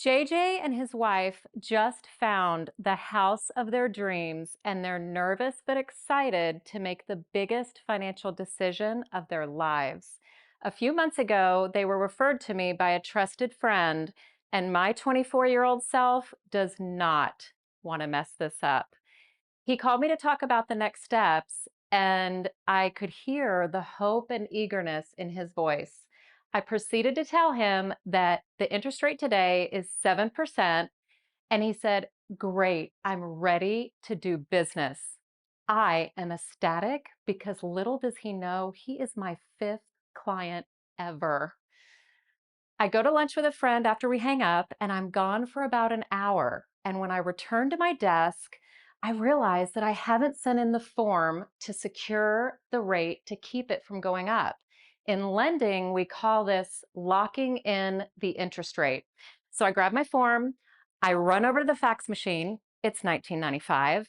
JJ and his wife just found the house of their dreams, and they're nervous but excited to make the biggest financial decision of their lives. A few months ago, they were referred to me by a trusted friend, and my 24-year-old self does not want to mess this up. He called me to talk about the next steps, and I could hear the hope and eagerness in his voice. I proceeded to tell him that the interest rate today is 7%, and he said, "Great, I'm ready to do business." I am ecstatic because little does he know he is my fifth client ever. I go to lunch with a friend after we hang up, and I'm gone for about an hour. And when I return to my desk, I realize that I haven't sent in the form to secure the rate to keep it from going up. In lending, we call this locking in the interest rate. So I grab my form, I run over to the fax machine, it's 1995,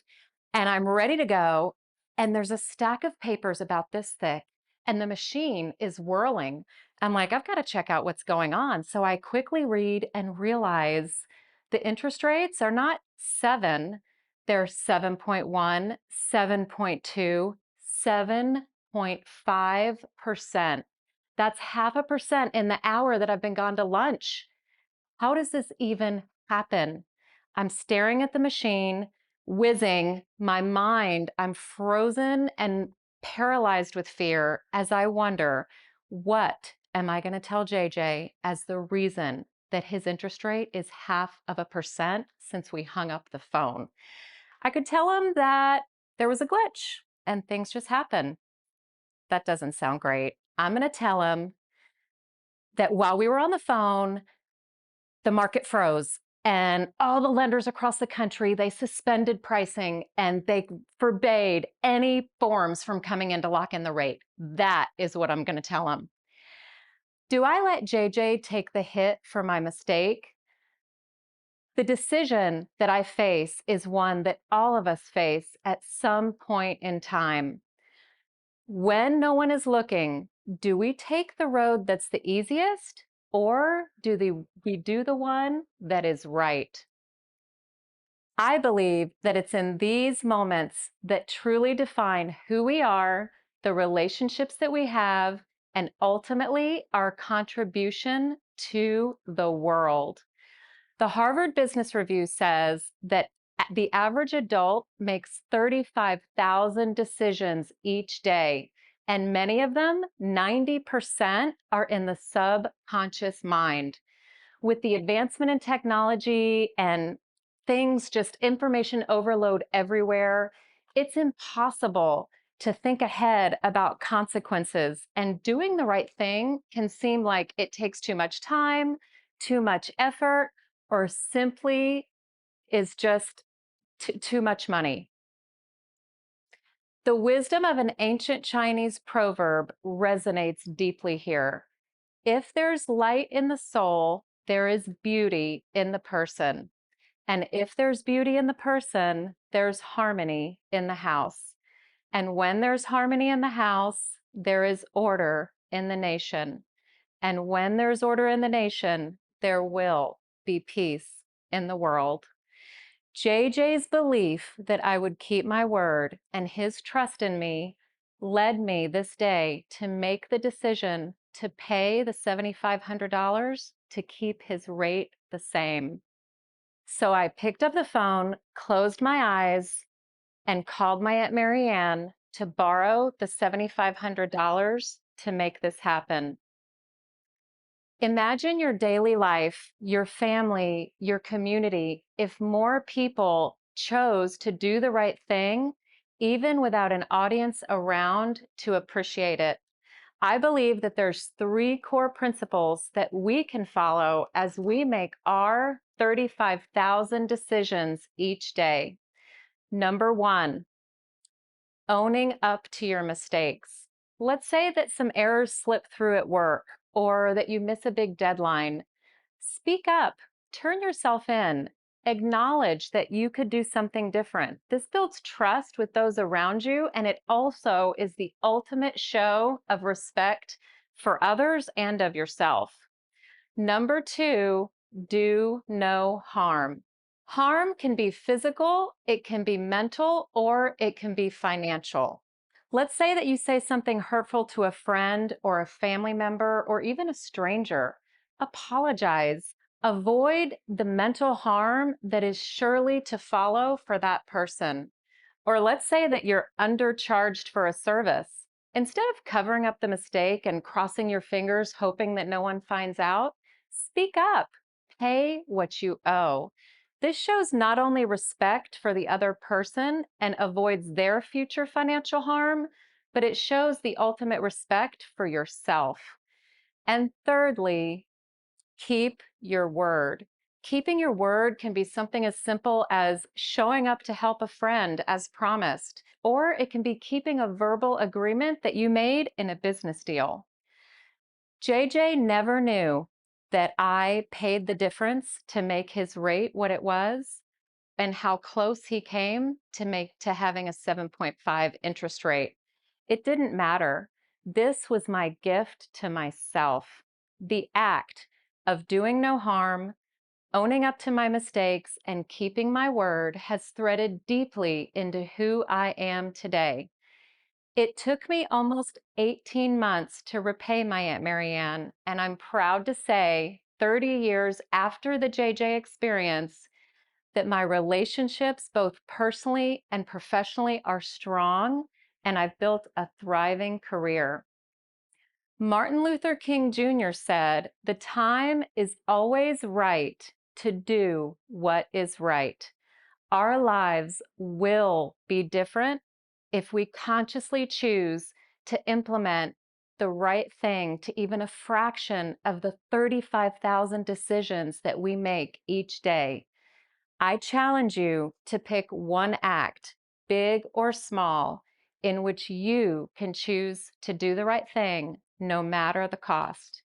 and I'm ready to go. And there's a stack of papers about this thick, and the machine is whirling. I'm like, I've got to check out what's going on. So I quickly read and realize the interest rates are not 7, they're 7.1, 7.2, 7.5%. That's half a percent in the hour that I've been gone to lunch. How does this even happen? I'm staring at the machine, whizzing, my mind, I'm frozen and paralyzed with fear as I wonder, what am I going to tell JJ as the reason that his interest rate is half of a percent since we hung up the phone? I could tell him that there was a glitch and things just happen. That doesn't sound great. I'm going to tell him that while we were on the phone, the market froze, and all the lenders across the country, they suspended pricing and they forbade any forms from coming in to lock in the rate. That is what I'm going to tell them. Do I let JJ take the hit for my mistake? The decision that I face is one that all of us face at some point in time. When no one is looking, do we take the road that's the easiest, or we do the one that is right? I believe that it's in these moments that truly define who we are, the relationships that we have, and ultimately our contribution to the world. The Harvard Business Review says that the average adult makes 35,000 decisions each day, and many of them, 90%, are in the subconscious mind. With the advancement in technology and things, just information overload everywhere, it's impossible to think ahead about consequences. And doing the right thing can seem like it takes too much time, too much effort, or simply is just too much money. The wisdom of an ancient Chinese proverb resonates deeply here. If there's light in the soul, there is beauty in the person. And if there's beauty in the person, there's harmony in the house. And when there's harmony in the house, there is order in the nation. And when there's order in the nation, there will be peace in the world. JJ's belief that I would keep my word and his trust in me led me this day to make the decision to pay the $7,500 to keep his rate the same. So I picked up the phone, closed my eyes, and called my Aunt Marianne to borrow the $7,500 to make this happen. Imagine your daily life, your family, your community, if more people chose to do the right thing, even without an audience around to appreciate it. I believe that there's 3 core principles that we can follow as we make our 35,000 decisions each day. Number 1, owning up to your mistakes. Let's say that some errors slip through at work or that you miss a big deadline. Speak up, turn yourself in, acknowledge that you could do something different. This builds trust with those around you, and it also is the ultimate show of respect for others and of yourself. Number 2, do no harm. Harm can be physical, it can be mental, or it can be financial. Let's say that you say something hurtful to a friend or a family member or even a stranger. Apologize. Avoid the mental harm that is surely to follow for that person. Or let's say that you're undercharged for a service. Instead of covering up the mistake and crossing your fingers hoping that no one finds out, speak up. Pay what you owe. This shows not only respect for the other person and avoids their future financial harm, but it shows the ultimate respect for yourself. And thirdly, keep your word. Keeping your word can be something as simple as showing up to help a friend as promised, or it can be keeping a verbal agreement that you made in a business deal. JJ never knew that I paid the difference to make his rate what it was and how close he came to having a 7.5 interest rate. It didn't matter. This was my gift to myself. The act of doing no harm, owning up to my mistakes, and keeping my word has threaded deeply into who I am today. It took me almost 18 months to repay my Aunt Marianne, and I'm proud to say, 30 years after the JJ experience, that my relationships, both personally and professionally, are strong, and I've built a thriving career. Martin Luther King Jr. said, "The time is always right to do what is right." Our lives will be different if we consciously choose to implement the right thing to even a fraction of the 35,000 decisions that we make each day. I challenge you to pick one act, big or small, in which you can choose to do the right thing no matter the cost.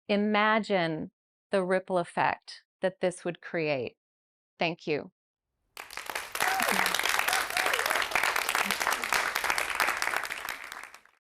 Imagine the ripple effect that this would create. Thank you.